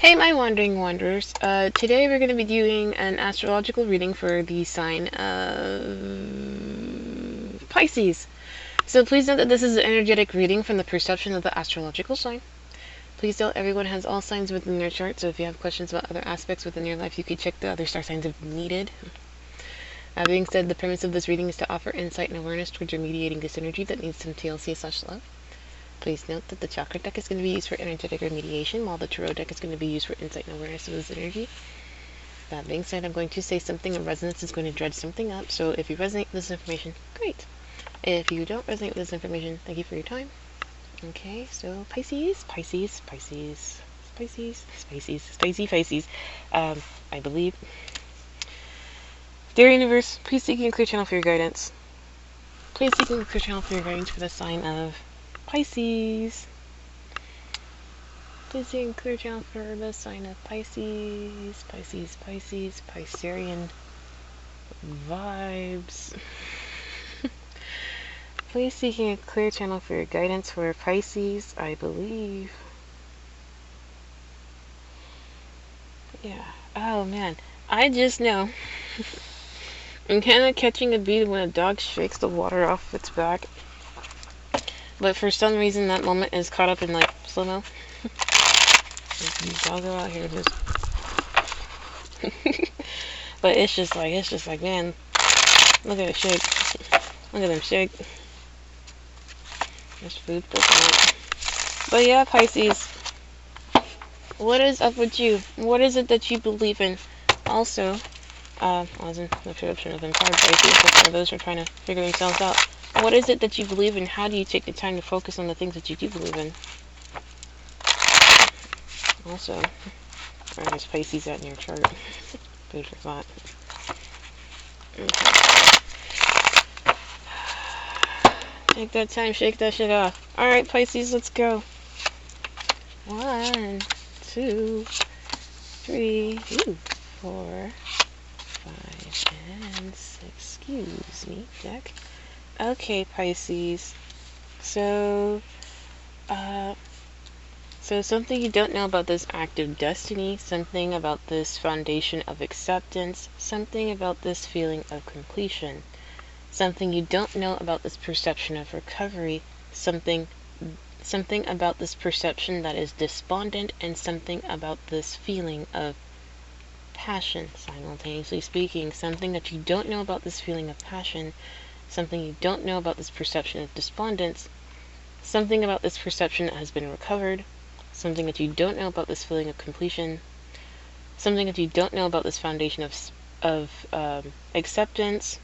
Hey my wandering wanderers, today we're going to be doing an astrological reading for the sign of Pisces. So please note that this is an energetic reading from the perception of the astrological sign. Please note everyone has all signs within their chart, so if you have questions about other aspects within your life, you can check the other star signs if needed. That being said, the premise of this reading is to offer insight and awareness towards remediating this energy that needs some TLC/love. Please note that the chakra deck is going to be used for energetic remediation, while the tarot deck is going to be used for insight and awareness of this energy. That being said, I'm going to say something in resonance is going to dredge something up, so if you resonate with this information, great. If you don't resonate with this information, thank you for your time. Okay, so Pisces. I believe. Dear Universe, please seek a clear channel for your guidance. Please seek a clear channel for your guidance for the sign of Pisces. Please see a clear channel for the sign of Pisces. Piscean vibes. Please seeking a clear channel for your guidance for Pisces, I believe. Yeah. Oh man, I just know. I'm kind of catching a beat when a dog shakes the water off its back. But for some reason, that moment is caught up in like slow-mo. I'll go out here just. But it's just like, man, look at it shake. Look at them shake. There's food for that. But yeah, Pisces, what is up with you? What is it that you believe in? Also, I was in the perception of them card Pisces, but for those who are trying to figure themselves out. What is it that you believe in? How do you take the time to focus on the things that you do believe in? Also, where is Pisces at in your chart? Food for thought. Okay. Take that time, shake that shit off. Alright, Pisces, let's go. 1, 2, 3, 4, 5, and 6. Excuse me, deck. Okay, Pisces. So something you don't know about this act of destiny, something about this foundation of acceptance, something about this feeling of completion, something you don't know about this perception of recovery, something about this perception that is despondent, and something about this feeling of passion, simultaneously speaking. Something that you don't know about this feeling of passion, something you don't know about this perception of despondence, something about this perception that has been recovered, something that you don't know about this feeling of completion, something that you don't know about this foundation of acceptance,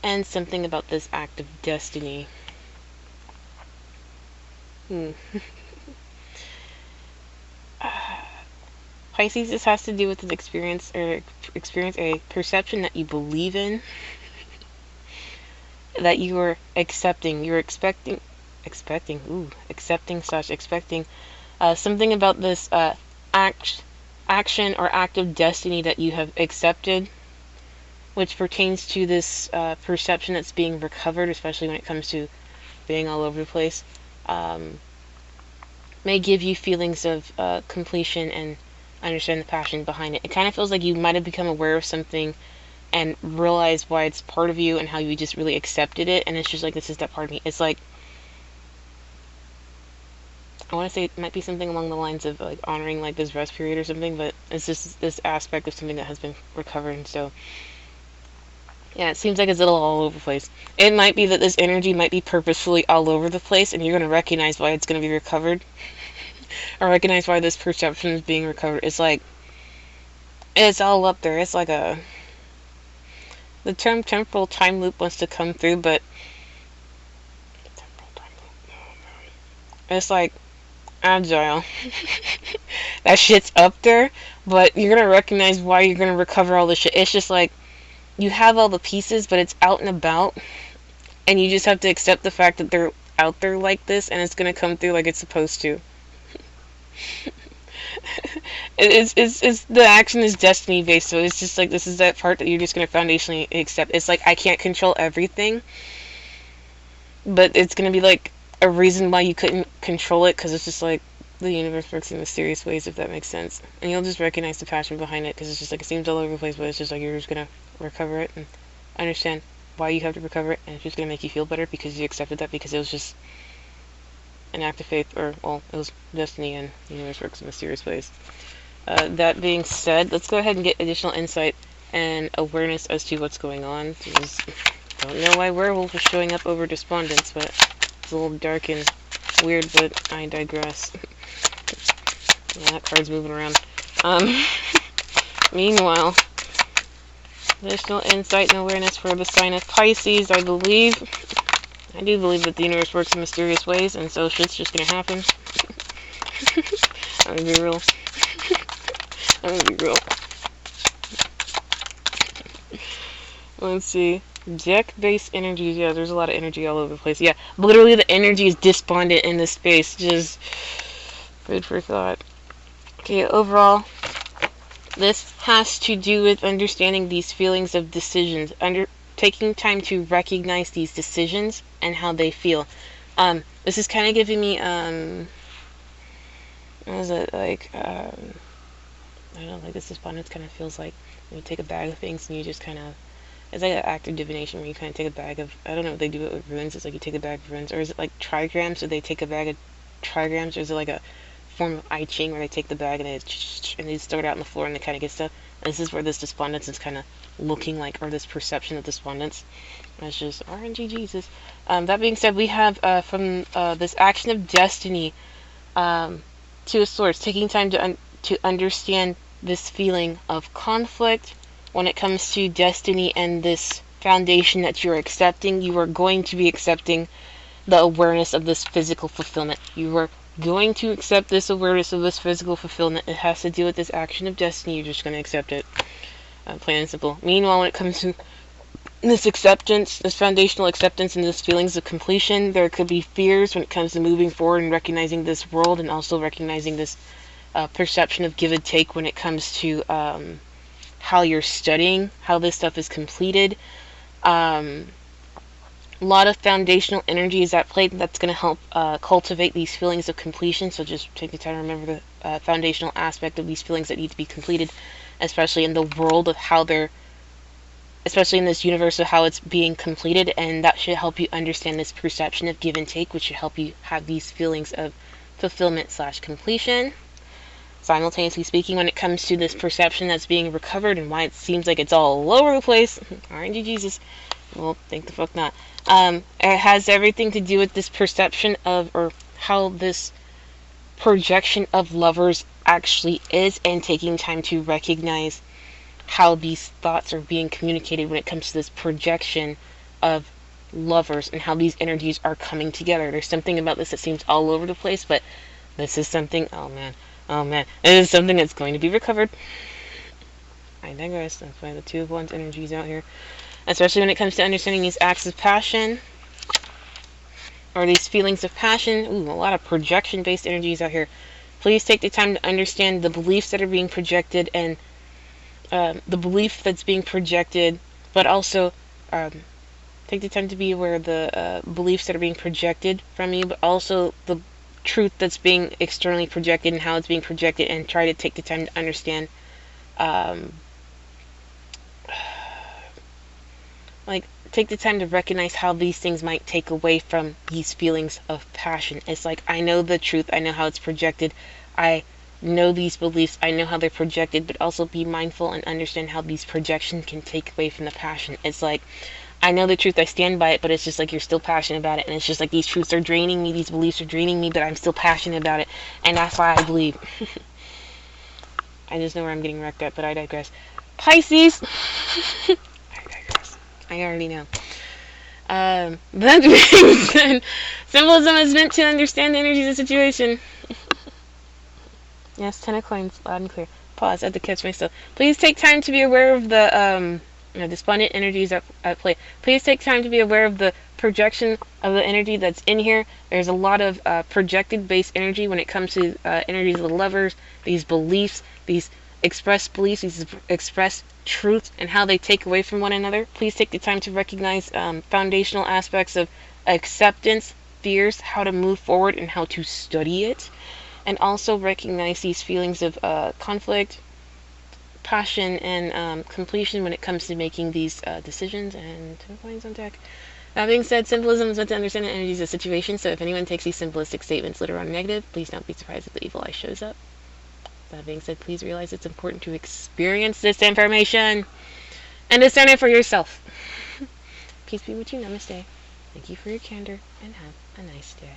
and something about this act of destiny. Pisces, this has to do with an experience a perception that you believe in, that you are accepting. You're expecting something about this action or act of destiny that you have accepted, which pertains to this perception that's being recovered, especially when it comes to being all over the place, may give you feelings of completion and understand the passion behind it. It kind of feels like you might have become aware of something and realized why it's part of you and how you just really accepted it, and it's just like, this is that part of me. It's like, I want to say it might be something along the lines of like honoring like this rest period or something, but it's just this aspect of something that has been recovered. And so yeah, it seems like it's a little all over the place. It might be that this energy might be purposefully all over the place, and you're going to recognize why it's going to be recovered, or recognize why this perception is being recovered. It's like, it's all up there. It's like the term temporal time loop wants to come through, but it's like agile. That shit's up there, but you're gonna recognize why you're gonna recover all this shit. It's just like, you have all the pieces, but it's out and about, and you just have to accept the fact that they're out there like this, and it's gonna come through like it's supposed to. It's the action is destiny based, so it's just like, this is that part that you're just gonna foundationally accept. It's like, I can't control everything, but it's gonna be like a reason why you couldn't control it, because it's just like, the universe works in mysterious ways, if that makes sense. And you'll just recognize the passion behind it, because it's just like, it seems all over the place, but it's just like you're just gonna recover it and understand why you have to recover it, and it's just gonna make you feel better because you accepted that, because it was just an act of faith, or, well, it was destiny, and the universe works in mysterious ways. That being said, let's go ahead and get additional insight and awareness as to what's going on. Because I don't know why werewolf is showing up over despondence, but it's a little dark and weird, but I digress. Yeah, that card's moving around. Meanwhile, additional insight and awareness for the sign of Pisces. I do believe that the universe works in mysterious ways, and so shit's just gonna happen. I'm gonna be real. Let's see. Deck-based energies. Yeah, there's a lot of energy all over the place. Yeah, literally the energy is despondent in this space. Just food for thought. Okay, overall, this has to do with understanding these feelings of decisions. Taking time to recognize these decisions and how they feel. This is kind of giving me, what is it, like, I don't know, like this despondence kind of feels like you take a bag of things and you just kind of, it's like an act of divination where you kind of take a bag of, I don't know if they do it with runes, it's like you take a bag of runes, or is it like trigrams, so they take a bag of trigrams, or is it like a form of I Ching where they take the bag and they just throw it out on the floor and they kind of get stuff. And this is where this despondence is kind of looking like, or this perception of despondence. And it's just RNG Jesus. That being said, we have from this action of destiny to a source, taking time to understand this feeling of conflict when it comes to destiny and this foundation that you're accepting. You are going to be accepting the awareness of this physical fulfillment. You are going to accept this awareness of this physical fulfillment. It has to do with this action of destiny. You're just going to accept it. Plain and simple. Meanwhile, when it comes to this acceptance, this foundational acceptance and this feelings of completion, there could be fears when it comes to moving forward and recognizing this world, and also recognizing this perception of give and take when it comes to how you're studying, how this stuff is completed. A lot of foundational energy is at play that's going to help cultivate these feelings of completion. So just take the time to remember the foundational aspect of these feelings that need to be completed, especially in the world of how they're, especially in this universe of how it's being completed, and that should help you understand this perception of give and take, which should help you have these feelings of fulfillment / completion. Simultaneously speaking, when it comes to this perception that's being recovered and why it seems like it's all over the place, RNG Jesus, well, think the fuck not. It has everything to do with this perception of, or how this projection of lovers actually is, and taking time to recognize how these thoughts are being communicated when it comes to this projection of lovers and how these energies are coming together. There's something about this that seems all over the place, but this is something, oh man, it is something that's going to be recovered. I digress. I'm playing the Two of Wands energies out here, especially when it comes to understanding these acts of passion, or these feelings of passion. Ooh, a lot of projection based energies out here. Please take the time to understand the beliefs that are being projected, and the belief that's being projected, but also take the time to be aware of the beliefs that are being projected from you, but also the truth that's being externally projected and how it's being projected, and try to take the time to understand take the time to recognize how these things might take away from these feelings of passion. It's like, I know the truth, I know how it's projected, I know these beliefs, I know how they're projected, but also be mindful and understand how these projections can take away from the passion. It's like, I know the truth, I stand by it, but it's just like you're still passionate about it, and it's just like these truths are draining me, these beliefs are draining me, but I'm still passionate about it, and that's why I believe. I just know where I'm getting wrecked at, but I digress. Pisces! I already know. That being said, symbolism is meant to understand the energies of the situation. Yes, 10 of coins, loud and clear. Pause, I had to catch myself. Please take time to be aware of the despondent energies at play. Please take time to be aware of the projection of the energy that's in here. There's a lot of projected based energy when it comes to energies of the lovers, these beliefs, these expressed beliefs, these expressed truths, and how they take away from one another. Please take the time to recognize foundational aspects of acceptance, fears, how to move forward, and how to study it. and also recognize these feelings of conflict, passion, and completion when it comes to making these decisions. And 10 points on deck. That being said, symbolism is meant to understand the energies of the situation, so if anyone takes these simplistic statements literal or negative, please don't be surprised if the evil eye shows up. That being said, please realize it's important to experience this information and discern it for yourself. Peace be with you. Namaste. Thank you for your candor, and have a nice day.